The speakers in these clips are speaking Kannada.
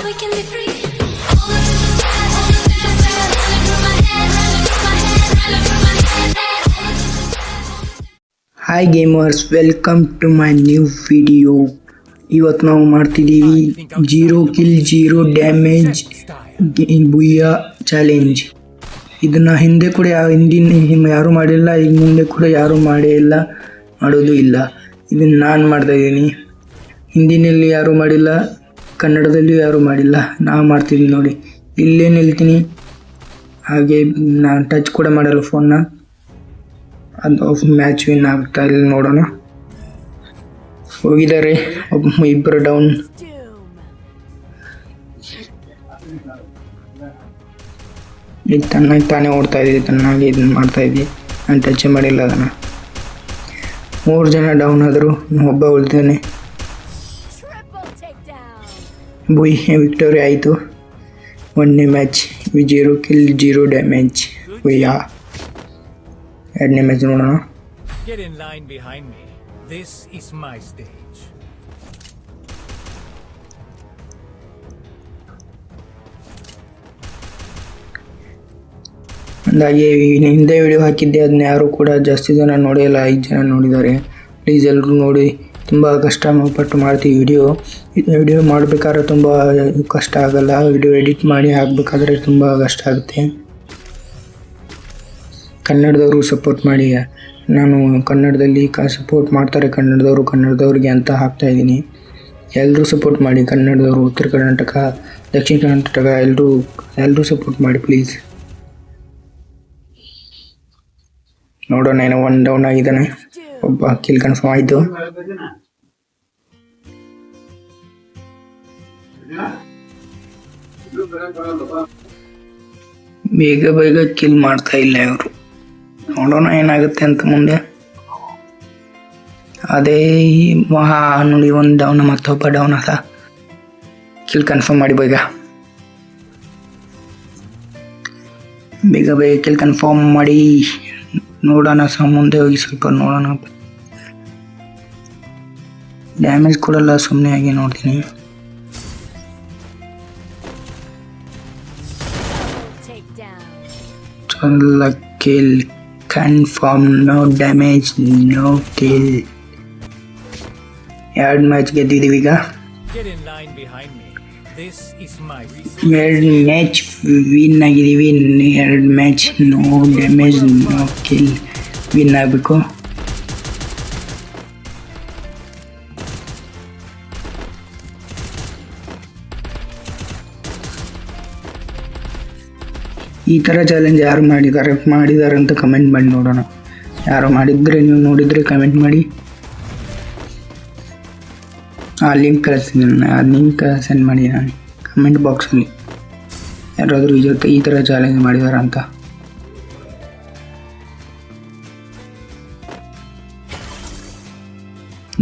we can be free. All the sad, all the sad, running through my head, running through my head, running through my head. All the sad. Hi gamers, welcome to my new video. ಇವತ್ತು ನಾವು ಮಾಡ್ತಿದ್ದೀವಿ 0 ಕಿಲ್ 0 ಡ್ಯಾಮೇಜ್ ಬುಯ್ಯಾ ಚಾಲೆಂಜ್. ಇದನ್ನು ಹಿಂದೆ ಕೂಡ ಹಿಂದಿನ ಯಾರೂ ಮಾಡಿಲ್ಲ, ಈಗ ಮುಂದೆ ಕೂಡ ಯಾರೂ ಮಾಡೇ ಇಲ್ಲ, ಮಾಡೋದು ಇಲ್ಲ. ಇದನ್ನು ನಾನು ಮಾಡ್ತಾಯಿದ್ದೀನಿ. ಹಿಂದಿನಲ್ಲಿ ಯಾರೂ ಮಾಡಿಲ್ಲ, ಕನ್ನಡದಲ್ಲಿಯೂ ಯಾರೂ ಮಾಡಿಲ್ಲ, ನಾವು ಮಾಡ್ತಿದ್ದೀನಿ ನೋಡಿ. ಇಲ್ಲೇ ನಿಲ್ತೀನಿ, ಹಾಗೆ ನಾನು ಟಚ್ ಕೂಡ ಮಾಡಲ್ಲ ಫೋನ್ನ. ಅದು ಮ್ಯಾಚ್ ವಿನ್ ಆಗ್ತಾ ಇಲ್ಲ, ನೋಡೋಣ. ಹೋಗಿದ್ದಾರೆ ಇಬ್ಬರು ಡೌನ್. ಇದು ತನ್ನಾಗಿ ತಾನೇ ಓಡ್ತಾ ಇದ್ದೀವಿ, ತನ್ನಾಗಿ ಇದನ್ನು ಮಾಡ್ತಾ ಇದ್ವಿ. ನಾನು ಟಚ್ ಮಾಡಿಲ್ಲ ಅದನ್ನು. 3 ಜನ ಡೌನ್ ಆದರು, ಒಬ್ಬ ಉಳಿತಾನೆ. ಬುಯ್ ವಿಕ್ಟೋರಿ ಆಯಿತು. 1ನೇ ಮ್ಯಾಚ್ 0 ಕಿಲ್ 0 ಡ್ಯಾಮೇಜ್ ಬುಯ್ಯಾ. 2ನೇ ಮ್ಯಾಚ್ ನೋಡೋಣ. Get in line behind me. This is my stage. ಅಂದಾಗೆ ಹಿಂದೆ ವಿಡಿಯೋ ಹಾಕಿದ್ದೆ, ಅದನ್ನ ಯಾರೂ ಕೂಡ ಜಾಸ್ತಿ ಜನ ನೋಡಿಲ್ಲ, 5 ಜನ ನೋಡಿದ್ದಾರೆ. ಪ್ಲೀಸ್ ಎಲ್ಲರೂ ನೋಡಿ. ತುಂಬ ಕಷ್ಟಪಟ್ಟು ಮಾಡ್ತೀವಿ ವಿಡಿಯೋ ಮಾಡಬೇಕಾದ್ರೆ ತುಂಬ ಕಷ್ಟ ಆಗಲ್ಲ. ವಿಡಿಯೋ ಎಡಿಟ್ ಮಾಡಿ ಹಾಕಬೇಕಾದ್ರೆ ತುಂಬ ಕಷ್ಟ ಆಗುತ್ತೆ. ಕನ್ನಡದವರು ಸಪೋರ್ಟ್ ಮಾಡಿ. ನಾನು ಕನ್ನಡದಲ್ಲಿ ಸಪೋರ್ಟ್ ಮಾಡ್ತಾರೆ ಕನ್ನಡದವ್ರಿಗೆ ಅಂತ ಹಾಕ್ತಾಯಿದ್ದೀನಿ. ಎಲ್ಲರೂ ಸಪೋರ್ಟ್ ಮಾಡಿ. ಕನ್ನಡದವರು, ಉತ್ತರ ಕರ್ನಾಟಕ, ದಕ್ಷಿಣ ಕರ್ನಾಟಕ, ಎಲ್ಲರೂ ಸಪೋರ್ಟ್ ಮಾಡಿ ಪ್ಲೀಸ್. ನೋಡೋಣ, ಏನೋ 1 ಡೌನ್ ಆಗಿದ್ದಾನೆ. ಒಬ್ಬ ಕಿಲ್ ಕನ್ಫರ್ಮ್ ಆಯಿತು. ಬೇಗ ಕಿಲ್ ಮಾಡ್ತಾ ಇಲ್ಲ ಇವರು. ನೋಡೋಣ ಏನಾಗುತ್ತೆ ಅಂತ ಮುಂದೆ. ಅದೇ ನೋಡಿ, 1 ಡೌನ್, ಮತ್ತೊಬ್ಬ ಡೌನ್ ಅದ. ಕಿಲ್ ಕನ್ಫರ್ಮ್ ಮಾಡಿ ಬೇಗ ಕಿಲ್ ಕನ್ಫರ್ಮ್ ಮಾಡಿ. ನೋಡೋಣ ಮುಂದೆ ಹೋಗಿ ಸ್ವಲ್ಪ ನೋಡೋಣ. ಡ್ಯಾಮೇಜ್ ಕೊಡಲ್ಲ, ಸುಮ್ಮನೆ ಆಗಿ ನೋಡ್ತೀನಿ. Kill confirm, no damage, no kill. 2 match ಗೆದ್ದಿದ್ದೀವಿ ಈಗ. 2 ಮ್ಯಾಚ್ ವಿನ್ ಆಗಿದ್ದೀವಿ. 2 match no damage, no kill win ಆಗಬೇಕು. ಈ ಥರ ಚಾಲೆಂಜ್ ಯಾರು ಮಾಡಿದ್ದಾರೆ ಅಂತ ಕಮೆಂಟ್ ಮಾಡಿ ನೋಡೋಣ. ಯಾರು ಮಾಡಿದರೆ, ನೀವು ನೋಡಿದರೆ ಕಮೆಂಟ್ ಮಾಡಿ. ಆ ಲಿಂಕ್ ಕಳಿಸ್ತೀನಿ, ಆ ಲಿಂಕ್ ಸೆಂಡ್ ಮಾಡಿ ನಾನು ಕಮೆಂಟ್ ಬಾಕ್ಸಲ್ಲಿ. ಯಾರಾದರೂ ಈ ಥರ ಚಾಲೆಂಜ್ ಮಾಡಿದಾರ ಅಂತ.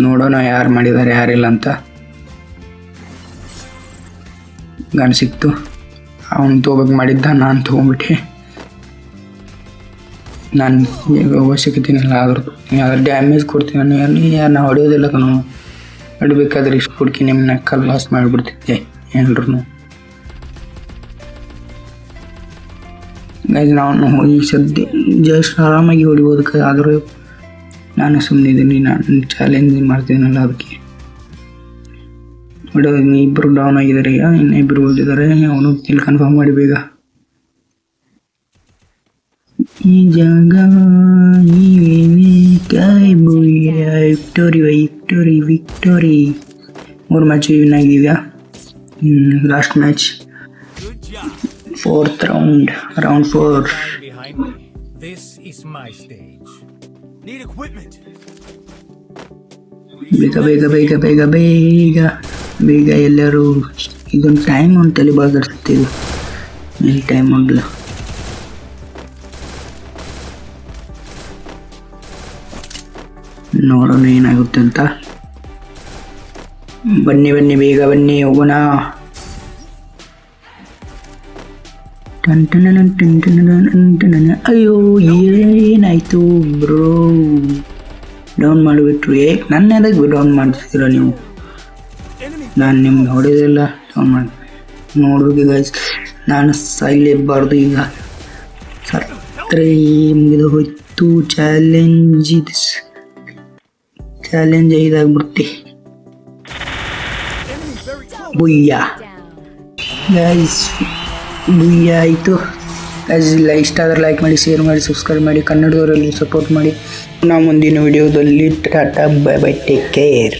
ನೋಡೋಣ ಯಾರು ಮಾಡಿದ್ದಾರೆ ಯಾರಿಲ್ಲ ಅಂತ. ಗನ್ ಸಿಕ್ತು, ಅವನು ತೊಗೋಬೇಕು ಮಾಡಿದ್ದ, ನಾನು ತೊಗೊಂಡ್ಬಿಟ್ಟೆ. ನಾನು ಅವಶ್ಯಕತೆ ಇಲ್ಲ, ಆದರೂ ಡ್ಯಾಮೇಜ್ ಕೊಡ್ತೀನಿ. ನಾನು ಹೊಡೆಯೋದಿಲ್ಲ ಕಣೋ, ಹೊಡಿಬೇಕಾದ್ರೆ ಇಷ್ಟು ಹುಡುಕಿ ನಿಮ್ಮನ್ನ ಕಲ್ ಲಾಸ್ ಮಾಡಿಬಿಡ್ತಿದ್ದೆ ಎಲ್ಲರೂ. ನಾವು ಈ ಸದ್ಯ ಜಸ್ಟ್ ಆರಾಮಾಗಿ ಹೊಡಿಬೋದಕ್ಕೆ, ಆದರೂ ನಾನು ಸುಮ್ಮನೆ ಇದ್ದೀನಿ. ನಾನು ಚಾಲೆಂಜ್ ಮಾಡ್ತೀನಲ್ಲ ಅದಕ್ಕೆ. ಇಬ್ಬರು ಡೌನ್ ಆಗಿದ್ದಾರೆ, ಇನ್ನಿಬ್ಬರು ಉಳಿದಿದ್ದಾರೆ. ಅವನು ಕಿಲ್ ಕನ್ಫರ್ಮ್ ಮಾಡಿ ಬೇಗ. ಈ ಜಾಗ ಕಾಯ್ ಬುಯ್ಯ. ವಿಕ್ಟೋರಿ 3 ಮ್ಯಾಚ್ ವಿನ್ ಆಗಿದೆಯಾ. Last match 4th round 4. ಬೇಗ ಎಲ್ಲರೂ. ಇದೊಂದು ಟೈಮ್ ಉಂಟಲ್ಲಿ ಬಾಗಿಡ್ತಿದ್ದು, ಇಲ್ಲಿ ಟೈಮ್ ಉಂಟಲ್ಲ. ನೋಡೋಣ ಏನಾಗುತ್ತೆ ಅಂತ. ಬನ್ನಿ ಬೇಗ ಬನ್ನಿ, ಹೋಗೋಣ. ಅಯ್ಯೋ ಏನಾಯ್ತು ಬ್ರೋ? ಡೌನ್ ಮಾಡಿಬಿಟ್ರು. ನನ್ನ ಎದಕ್ಕೆ ಡೌನ್ ಮಾಡ್ತಿದ್ದೀರ ನೀವು? ನಾನು ನಿಮ್ಗೆ ಹೊಡೆಯೋದಿಲ್ಲ, ಡೌನ್ ಮಾಡಿ. ನೋಡ್ಬೇಕು ಗೈಸ್. ನಾನು ಸಾಯಲೇಬಾರ್ದು ಈಗ. ಸತ್ತರೆ ಮುಗಿದು ಹೋಯ್ತು. ಚಾಲೆಂಜ್ ಇದಾಗ್ಬಿಡುತ್ತೆ. ಬುಯ್ಯ ಗೈಸ್, ಬುಯ್ಯ ಆಯಿತು ಗೈಸ್. ಇಷ್ಟ ಆದರೆ ಲೈಕ್ ಮಾಡಿ, ಶೇರ್ ಮಾಡಿ, ಸಬ್ಸ್ಕ್ರೈಬ್ ಮಾಡಿ, ಕನ್ನಡದವರಲ್ಲಿ ಸಪೋರ್ಟ್ ಮಾಡಿ. ನಾ ಮುಂದಿನ ವಿಡಿಯೋದಲ್ಲಿ tata bye bye, take care.